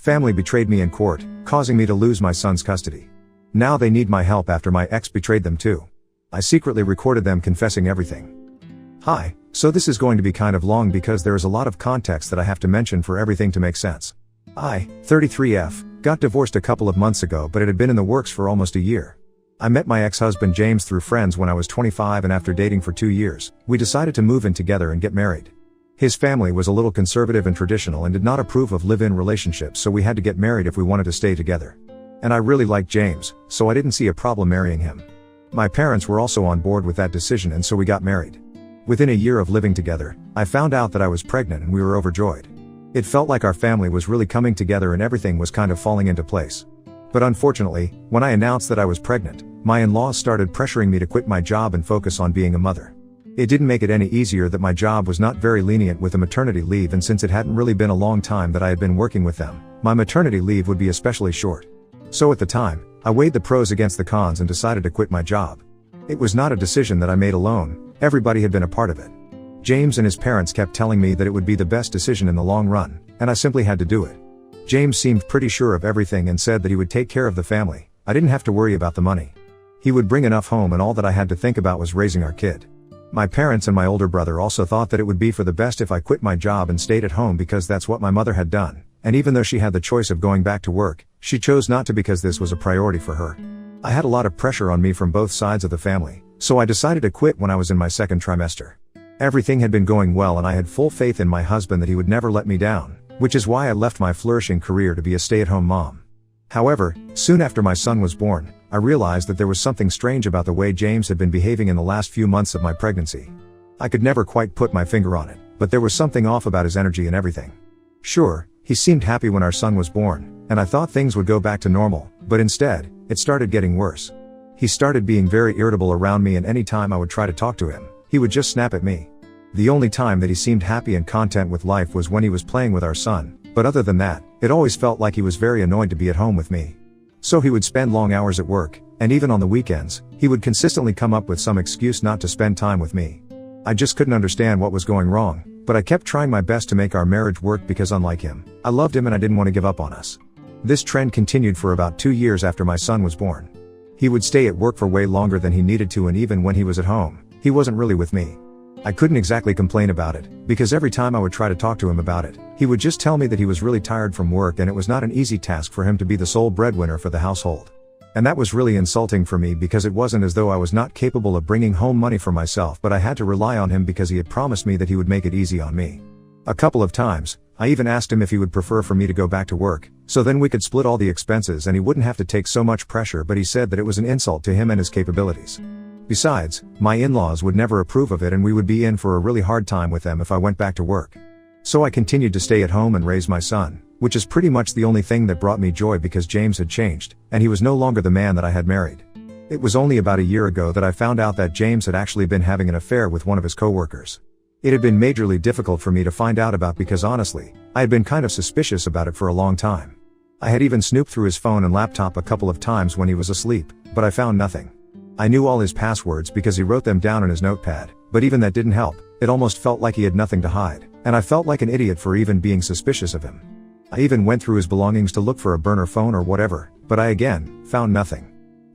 Family betrayed me in court, causing me to lose my son's custody. Now they need my help after my ex betrayed them too. I secretly recorded them confessing everything. Hi, so this is going to be kind of long because there is a lot of context that I have to mention for everything to make sense. I, 33F, got divorced a couple of months ago, but it had been in the works for almost a year. I met my ex-husband James through friends when I was 25, and after dating for 2 years, we decided to move in together and get married. His family was a little conservative and traditional and did not approve of live-in relationships, so we had to get married if we wanted to stay together. And I really liked James, so I didn't see a problem marrying him. My parents were also on board with that decision, and so we got married. Within a year of living together, I found out that I was pregnant and we were overjoyed. It felt like our family was really coming together and everything was kind of falling into place. But unfortunately, when I announced that I was pregnant, my in-laws started pressuring me to quit my job and focus on being a mother. It didn't make it any easier that my job was not very lenient with the maternity leave, and since it hadn't really been a long time that I had been working with them, my maternity leave would be especially short. So at the time, I weighed the pros against the cons and decided to quit my job. It was not a decision that I made alone, everybody had been a part of it. James and his parents kept telling me that it would be the best decision in the long run, and I simply had to do it. James seemed pretty sure of everything and said that he would take care of the family. I didn't have to worry about the money. He would bring enough home, and all that I had to think about was raising our kid. My parents and my older brother also thought that it would be for the best if I quit my job and stayed at home, because that's what my mother had done, and even though she had the choice of going back to work, she chose not to because this was a priority for her. I had a lot of pressure on me from both sides of the family, so I decided to quit when I was in my second trimester. Everything had been going well and I had full faith in my husband that he would never let me down, which is why I left my flourishing career to be a stay-at-home mom. However, soon after my son was born, I realized that there was something strange about the way James had been behaving in the last few months of my pregnancy. I could never quite put my finger on it, but there was something off about his energy and everything. Sure, he seemed happy when our son was born, and I thought things would go back to normal, but instead, it started getting worse. He started being very irritable around me, and any time I would try to talk to him, he would just snap at me. The only time that he seemed happy and content with life was when he was playing with our son, but other than that, it always felt like he was very annoyed to be at home with me. So he would spend long hours at work, and even on the weekends, he would consistently come up with some excuse not to spend time with me. I just couldn't understand what was going wrong, but I kept trying my best to make our marriage work because, unlike him, I loved him and I didn't want to give up on us. This trend continued for about 2 years after my son was born. He would stay at work for way longer than he needed to, and even when he was at home, he wasn't really with me. I couldn't exactly complain about it, because every time I would try to talk to him about it, he would just tell me that he was really tired from work and it was not an easy task for him to be the sole breadwinner for the household. And that was really insulting for me, because it wasn't as though I was not capable of bringing home money for myself, but I had to rely on him because he had promised me that he would make it easy on me. A couple of times, I even asked him if he would prefer for me to go back to work, so then we could split all the expenses and he wouldn't have to take so much pressure, but he said that it was an insult to him and his capabilities. Besides, my in-laws would never approve of it and we would be in for a really hard time with them if I went back to work. So I continued to stay at home and raise my son, which is pretty much the only thing that brought me joy, because James had changed, and he was no longer the man that I had married. It was only about a year ago that I found out that James had actually been having an affair with one of his coworkers. It had been majorly difficult for me to find out about, because honestly, I had been kind of suspicious about it for a long time. I had even snooped through his phone and laptop a couple of times when he was asleep, but I found nothing. I knew all his passwords because he wrote them down in his notepad, but even that didn't help. It almost felt like he had nothing to hide, and I felt like an idiot for even being suspicious of him. I even went through his belongings to look for a burner phone or whatever, but I again found nothing.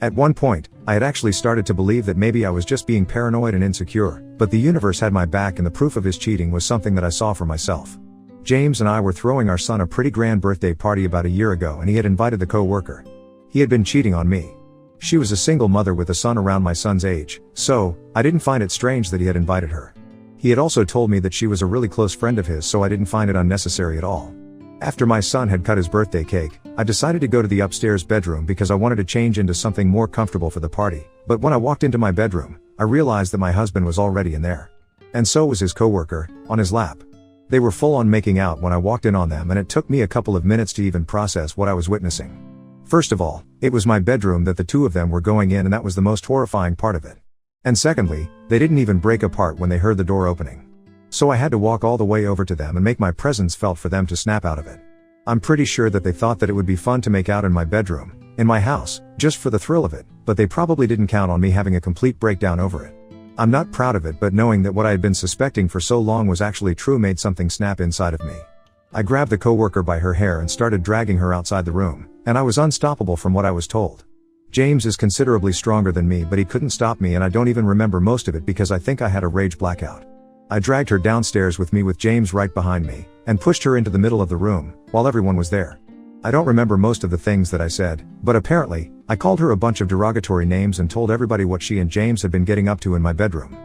At one point, I had actually started to believe that maybe I was just being paranoid and insecure, but the universe had my back, and the proof of his cheating was something that I saw for myself. James and I were throwing our son a pretty grand birthday party about a year ago, and he had invited the co-worker. He had been cheating on me. She was a single mother with a son around my son's age, so I didn't find it strange that he had invited her. He had also told me that she was a really close friend of his, so I didn't find it unnecessary at all. After my son had cut his birthday cake, I decided to go to the upstairs bedroom because I wanted to change into something more comfortable for the party, but when I walked into my bedroom, I realized that my husband was already in there. And so was his coworker, on his lap. They were full on making out when I walked in on them, and it took me a couple of minutes to even process what I was witnessing. First of all, it was my bedroom that the two of them were going in, and that was the most horrifying part of it. And secondly, they didn't even break apart when they heard the door opening. So I had to walk all the way over to them and make my presence felt for them to snap out of it. I'm pretty sure that they thought that it would be fun to make out in my bedroom, in my house, just for the thrill of it, but they probably didn't count on me having a complete breakdown over it. I'm not proud of it, but knowing that what I had been suspecting for so long was actually true made something snap inside of me. I grabbed the coworker by her hair and started dragging her outside the room, and I was unstoppable from what I was told. James is considerably stronger than me, but he couldn't stop me, and I don't even remember most of it because I think I had a rage blackout. I dragged her downstairs with me with James right behind me, and pushed her into the middle of the room, while everyone was there. I don't remember most of the things that I said, but apparently, I called her a bunch of derogatory names and told everybody what she and James had been getting up to in my bedroom.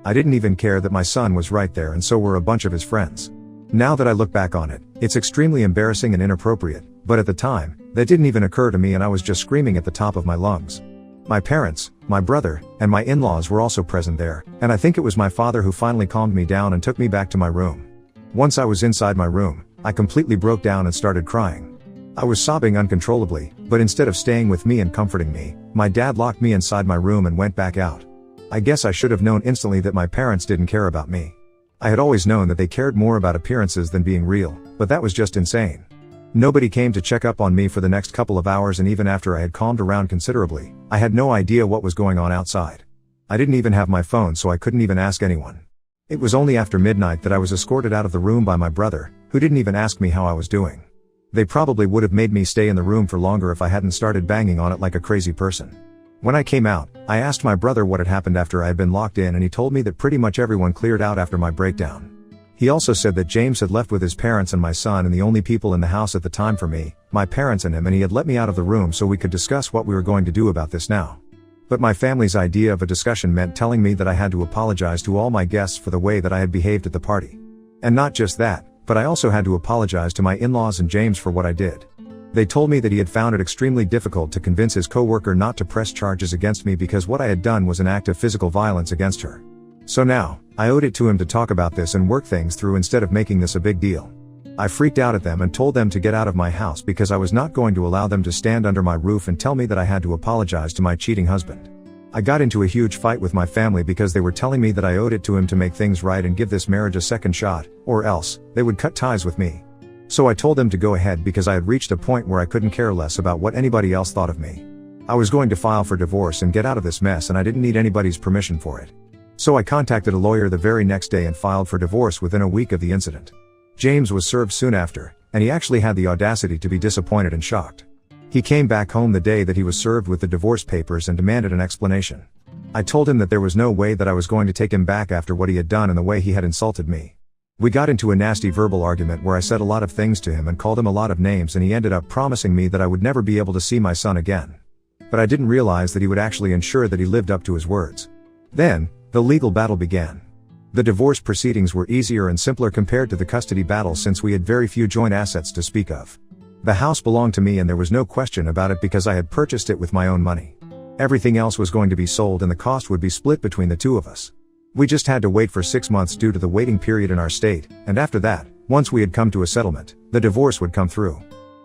I didn't even care that my son was right there, and so were a bunch of his friends. Now that I look back on it, it's extremely embarrassing and inappropriate, but at the time, that didn't even occur to me, and I was just screaming at the top of my lungs. My parents, my brother, and my in-laws were also present there, and I think it was my father who finally calmed me down and took me back to my room. Once I was inside my room, I completely broke down and started crying. I was sobbing uncontrollably, but instead of staying with me and comforting me, my dad locked me inside my room and went back out. I guess I should have known instantly that my parents didn't care about me. I had always known that they cared more about appearances than being real, but that was just insane. Nobody came to check up on me for the next couple of hours, and even after I had calmed around considerably, I had no idea what was going on outside. I didn't even have my phone, so I couldn't even ask anyone. It was only after midnight that I was escorted out of the room by my brother, who didn't even ask me how I was doing. They probably would have made me stay in the room for longer if I hadn't started banging on it like a crazy person. When I came out, I asked my brother what had happened after I had been locked in, and he told me that pretty much everyone cleared out after my breakdown. He also said that James had left with his parents and my son, and the only people in the house at the time for me, my parents and him, and he had let me out of the room so we could discuss what we were going to do about this now. But my family's idea of a discussion meant telling me that I had to apologize to all my guests for the way that I had behaved at the party. And not just that, but I also had to apologize to my in-laws and James for what I did. They told me that he had found it extremely difficult to convince his coworker not to press charges against me because what I had done was an act of physical violence against her. So now, I owed it to him to talk about this and work things through instead of making this a big deal. I freaked out at them and told them to get out of my house because I was not going to allow them to stand under my roof and tell me that I had to apologize to my cheating husband. I got into a huge fight with my family because they were telling me that I owed it to him to make things right and give this marriage a second shot, or else, they would cut ties with me. So I told them to go ahead because I had reached a point where I couldn't care less about what anybody else thought of me. I was going to file for divorce and get out of this mess, and I didn't need anybody's permission for it. So I contacted a lawyer the very next day and filed for divorce within a week of the incident. James was served soon after, and he actually had the audacity to be disappointed and shocked. He came back home the day that he was served with the divorce papers and demanded an explanation. I told him that there was no way that I was going to take him back after what he had done and the way he had insulted me. We got into a nasty verbal argument where I said a lot of things to him and called him a lot of names, and he ended up promising me that I would never be able to see my son again. But I didn't realize that he would actually ensure that he lived up to his words. Then, the legal battle began. The divorce proceedings were easier and simpler compared to the custody battle since we had very few joint assets to speak of. The house belonged to me and there was no question about it because I had purchased it with my own money. Everything else was going to be sold and the cost would be split between the two of us. We just had to wait for 6 months due to the waiting period in our state, and after that, once we had come to a settlement, the divorce would come through.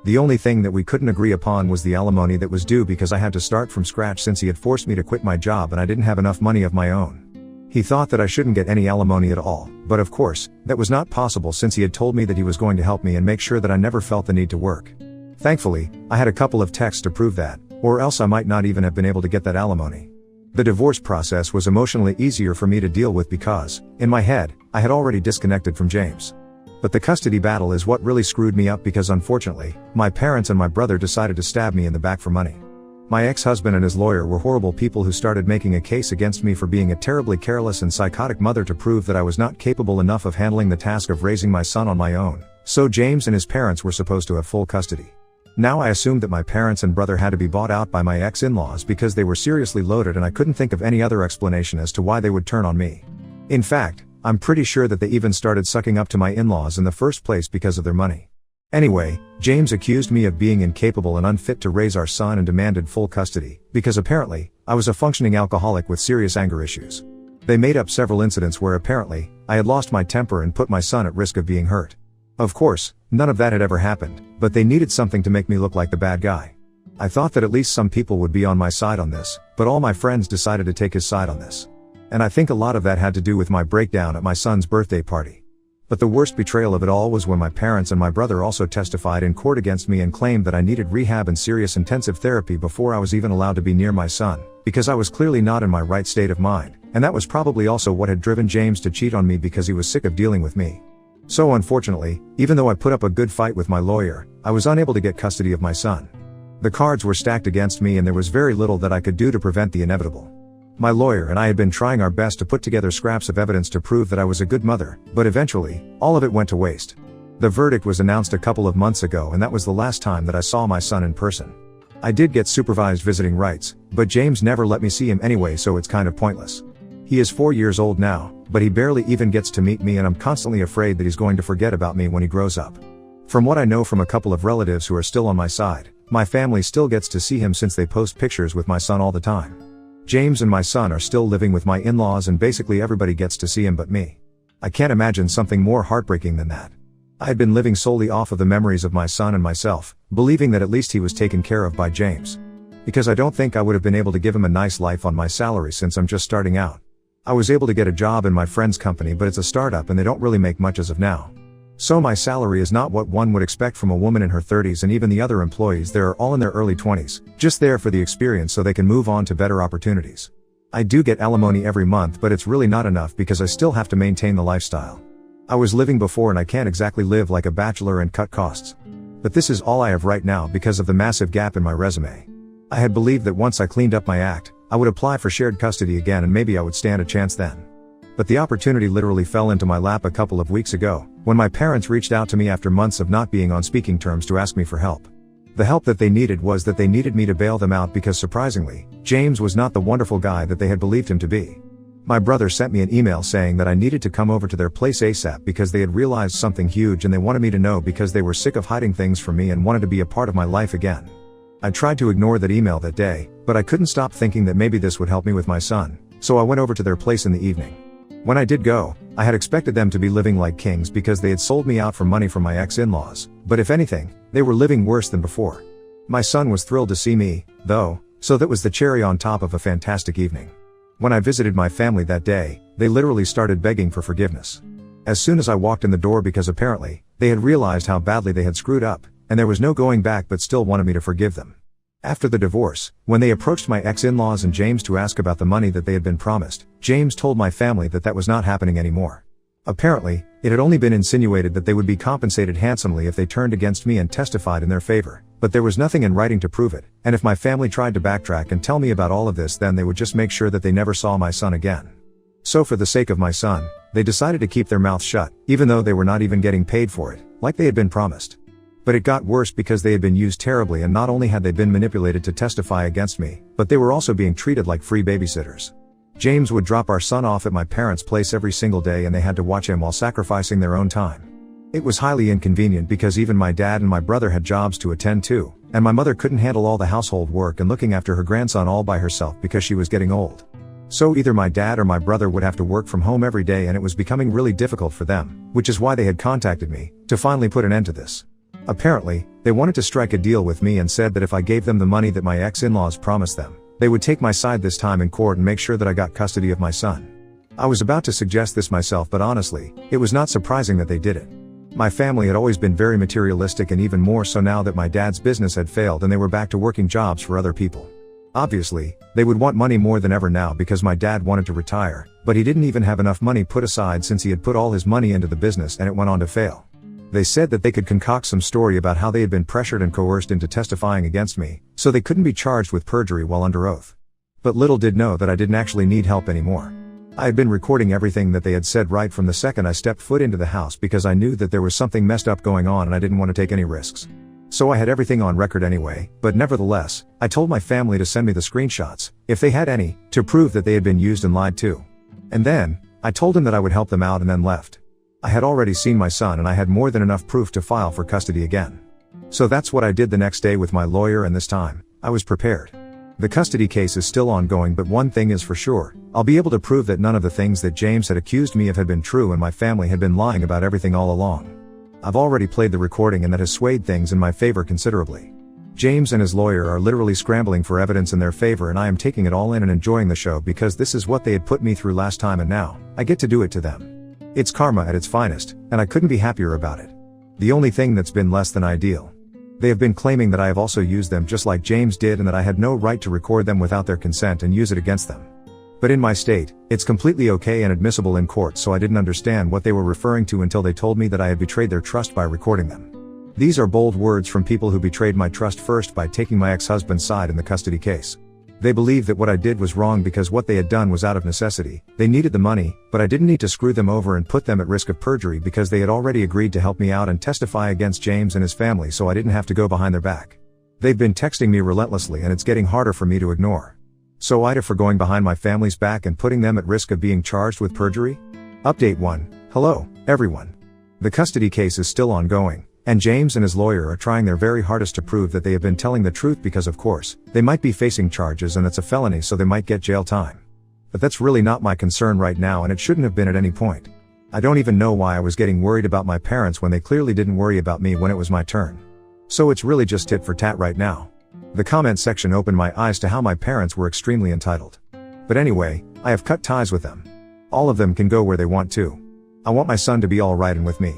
The only thing that we couldn't agree upon was the alimony that was due because I had to start from scratch since he had forced me to quit my job and I didn't have enough money of my own. He thought that I shouldn't get any alimony at all, but of course, that was not possible since he had told me that he was going to help me and make sure that I never felt the need to work. Thankfully, I had a couple of texts to prove that, or else I might not even have been able to get that alimony. The divorce process was emotionally easier for me to deal with because, in my head, I had already disconnected from James. But the custody battle is what really screwed me up because unfortunately, my parents and my brother decided to stab me in the back for money. My ex-husband and his lawyer were horrible people who started making a case against me for being a terribly careless and psychotic mother to prove that I was not capable enough of handling the task of raising my son on my own, so James and his parents were supposed to have full custody. Now I assumed that my parents and brother had to be bought out by my ex-in-laws because they were seriously loaded and I couldn't think of any other explanation as to why they would turn on me. In fact, I'm pretty sure that they even started sucking up to my in-laws in the first place because of their money. Anyway, James accused me of being incapable and unfit to raise our son and demanded full custody, because apparently, I was a functioning alcoholic with serious anger issues. They made up several incidents where apparently, I had lost my temper and put my son at risk of being hurt. Of course, none of that had ever happened, but they needed something to make me look like the bad guy. I thought that at least some people would be on my side on this, but all my friends decided to take his side on this. And I think a lot of that had to do with my breakdown at my son's birthday party. But the worst betrayal of it all was when my parents and my brother also testified in court against me and claimed that I needed rehab and serious intensive therapy before I was even allowed to be near my son, because I was clearly not in my right state of mind, and that was probably also what had driven James to cheat on me because he was sick of dealing with me. So unfortunately, even though I put up a good fight with my lawyer, I was unable to get custody of my son. The cards were stacked against me and there was very little that I could do to prevent the inevitable. My lawyer and I had been trying our best to put together scraps of evidence to prove that I was a good mother, but eventually, all of it went to waste. The verdict was announced a couple of months ago and that was the last time that I saw my son in person. I did get supervised visiting rights, but James never let me see him anyway, so it's kind of pointless. He is 4 years old now, but he barely even gets to meet me and I'm constantly afraid that he's going to forget about me when he grows up. From what I know from a couple of relatives who are still on my side, my family still gets to see him since they post pictures with my son all the time. James and my son are still living with my in-laws and basically everybody gets to see him but me. I can't imagine something more heartbreaking than that. I had been living solely off of the memories of my son and myself, believing that at least he was taken care of by James. Because I don't think I would have been able to give him a nice life on my salary since I'm just starting out. I was able to get a job in my friend's company but it's a startup and they don't really make much as of now. So my salary is not what one would expect from a woman in her 30s and even the other employees there are all in their early 20s, just there for the experience so they can move on to better opportunities. I do get alimony every month but it's really not enough because I still have to maintain the lifestyle I was living before and I can't exactly live like a bachelor and cut costs. But this is all I have right now because of the massive gap in my resume. I had believed that once I cleaned up my act, I would apply for shared custody again and maybe I would stand a chance then. But the opportunity literally fell into my lap a couple of weeks ago, when my parents reached out to me after months of not being on speaking terms to ask me for help. The help that they needed was that they needed me to bail them out because surprisingly, James was not the wonderful guy that they had believed him to be. My brother sent me an email saying that I needed to come over to their place ASAP because they had realized something huge and they wanted me to know because they were sick of hiding things from me and wanted to be a part of my life again. I tried to ignore that email that day, but I couldn't stop thinking that maybe this would help me with my son, so I went over to their place in the evening. When I did go, I had expected them to be living like kings because they had sold me out for money from my ex-in-laws, but if anything, they were living worse than before. My son was thrilled to see me, though, so that was the cherry on top of a fantastic evening. When I visited my family that day, they literally started begging for forgiveness. As soon as I walked in the door because apparently, they had realized how badly they had screwed up, and there was no going back but still wanted me to forgive them. After the divorce, when they approached my ex-in-laws and James to ask about the money that they had been promised, James told my family that that was not happening anymore. Apparently, it had only been insinuated that they would be compensated handsomely if they turned against me and testified in their favor, but there was nothing in writing to prove it, and if my family tried to backtrack and tell me about all of this then they would just make sure that they never saw my son again. So for the sake of my son, they decided to keep their mouths shut, even though they were not even getting paid for it, like they had been promised. But it got worse because they had been used terribly and not only had they been manipulated to testify against me, but they were also being treated like free babysitters. James would drop our son off at my parents' place every single day and they had to watch him while sacrificing their own time. It was highly inconvenient because even my dad and my brother had jobs to attend to, and my mother couldn't handle all the household work and looking after her grandson all by herself because she was getting old. So either my dad or my brother would have to work from home every day and it was becoming really difficult for them, which is why they had contacted me, to finally put an end to this. Apparently, they wanted to strike a deal with me and said that if I gave them the money that my ex-in-laws promised them, they would take my side this time in court and make sure that I got custody of my son. I was about to suggest this myself but honestly, it was not surprising that they did it. My family had always been very materialistic and even more so now that my dad's business had failed and they were back to working jobs for other people. Obviously, they would want money more than ever now because my dad wanted to retire, but he didn't even have enough money put aside since he had put all his money into the business and it went on to fail. They said that they could concoct some story about how they had been pressured and coerced into testifying against me, so they couldn't be charged with perjury while under oath. But little did know that I didn't actually need help anymore. I had been recording everything that they had said right from the second I stepped foot into the house because I knew that there was something messed up going on and I didn't want to take any risks. So I had everything on record anyway, but nevertheless, I told my family to send me the screenshots, if they had any, to prove that they had been used and lied to. And then, I told them that I would help them out and then left. I had already seen my son and I had more than enough proof to file for custody again. So that's what I did the next day with my lawyer and this time, I was prepared. The custody case is still ongoing but one thing is for sure, I'll be able to prove that none of the things that James had accused me of had been true and my family had been lying about everything all along. I've already played the recording and that has swayed things in my favor considerably. James and his lawyer are literally scrambling for evidence in their favor and I am taking it all in and enjoying the show because this is what they had put me through last time and now, I get to do it to them. It's karma at its finest, and I couldn't be happier about it. The only thing that's been less than ideal. They have been claiming that I have also used them just like James did and that I had no right to record them without their consent and use it against them. But in my state, it's completely okay and admissible in court, so I didn't understand what they were referring to until they told me that I had betrayed their trust by recording them. These are bold words from people who betrayed my trust first by taking my ex-husband's side in the custody case. They believed that what I did was wrong because what they had done was out of necessity. They needed the money, but I didn't need to screw them over and put them at risk of perjury because they had already agreed to help me out and testify against James and his family, so I didn't have to go behind their back. They've been texting me relentlessly and it's getting harder for me to ignore. So Ida for going behind my family's back and putting them at risk of being charged with perjury? Update 1. Hello, everyone. The custody case is still ongoing, and James and his lawyer are trying their very hardest to prove that they have been telling the truth because of course, they might be facing charges and that's a felony, so they might get jail time. But that's really not my concern right now, and it shouldn't have been at any point. I don't even know why I was getting worried about my parents when they clearly didn't worry about me when it was my turn. So it's really just tit for tat right now. The comment section opened my eyes to how my parents were extremely entitled. But anyway, I have cut ties with them. All of them can go where they want to. I want my son to be alright and with me.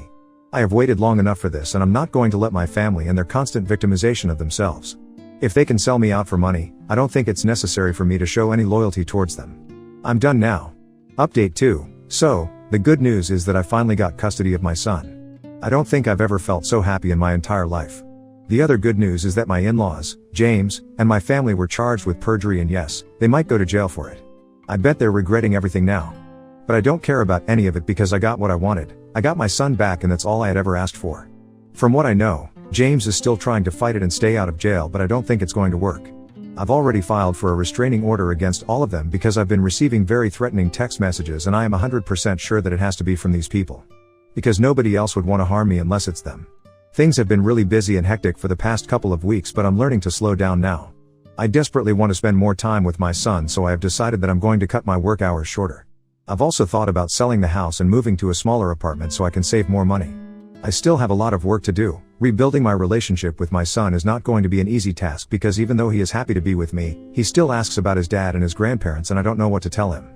I have waited long enough for this, and I'm not going to let my family and their constant victimization of themselves. If they can sell me out for money, I don't think it's necessary for me to show any loyalty towards them. I'm done now. Update 2. So, the good news is that I finally got custody of my son. I don't think I've ever felt so happy in my entire life. The other good news is that my in-laws, James, and my family were charged with perjury, and yes, they might go to jail for it. I bet they're regretting everything now. But I don't care about any of it because I got what I wanted. I got my son back, and that's all I had ever asked for. From what I know, James is still trying to fight it and stay out of jail, but I don't think it's going to work. I've already filed for a restraining order against all of them because I've been receiving very threatening text messages, and I am 100% sure that it has to be from these people. Because nobody else would want to harm me unless it's them. Things have been really busy and hectic for the past couple of weeks, but I'm learning to slow down now. I desperately want to spend more time with my son, so I have decided that I'm going to cut my work hours shorter. I've also thought about selling the house and moving to a smaller apartment so I can save more money. I still have a lot of work to do. Rebuilding my relationship with my son is not going to be an easy task because even though he is happy to be with me, he still asks about his dad and his grandparents, and I don't know what to tell him.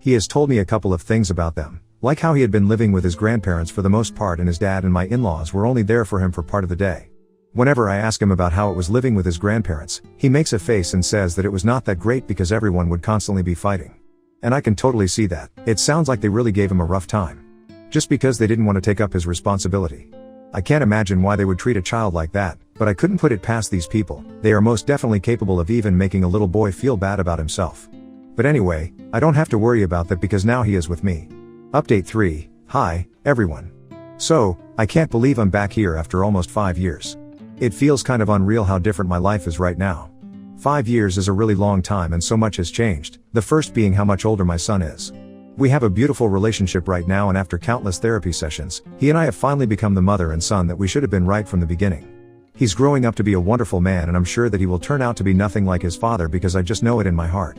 He has told me a couple of things about them, like how he had been living with his grandparents for the most part and his dad and my in-laws were only there for him for part of the day. Whenever I ask him about how it was living with his grandparents, he makes a face and says that it was not that great because everyone would constantly be fighting. And I can totally see that. It sounds like they really gave him a rough time. Just because they didn't want to take up his responsibility. I can't imagine why they would treat a child like that, but I couldn't put it past these people. They are most definitely capable of even making a little boy feel bad about himself. But anyway, I don't have to worry about that because now he is with me. Update 3. Hi, everyone. So, I can't believe I'm back here after almost 5 years. It feels kind of unreal how different my life is right now. 5 years is a really long time and so much has changed, the first being how much older my son is. We have a beautiful relationship right now, and after countless therapy sessions, he and I have finally become the mother and son that we should have been right from the beginning. He's growing up to be a wonderful man, and I'm sure that he will turn out to be nothing like his father because I just know it in my heart.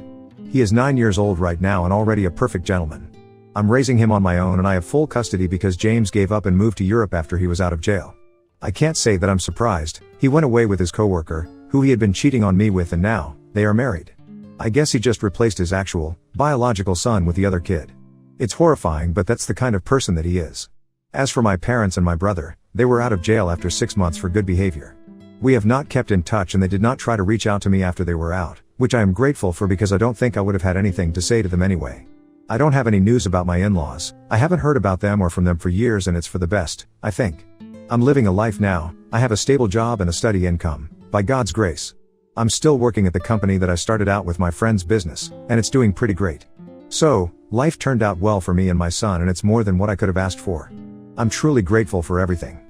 He is 9 years old right now and already a perfect gentleman. I'm raising him on my own and I have full custody because James gave up and moved to Europe after he was out of jail. I can't say that I'm surprised. He went away with his coworker, who he had been cheating on me with, and now, they are married. I guess he just replaced his actual, biological son with the other kid. It's horrifying, but that's the kind of person that he is. As for my parents and my brother, they were out of jail after 6 months for good behavior. We have not kept in touch and they did not try to reach out to me after they were out, which I am grateful for because I don't think I would have had anything to say to them anyway. I don't have any news about my in-laws. I haven't heard about them or from them for years, and it's for the best, I think. I'm living a life now. I have a stable job and a steady income, by God's grace. I'm still working at the company that I started out with my friend's business, and it's doing pretty great. So, life turned out well for me and my son, and it's more than what I could have asked for. I'm truly grateful for everything.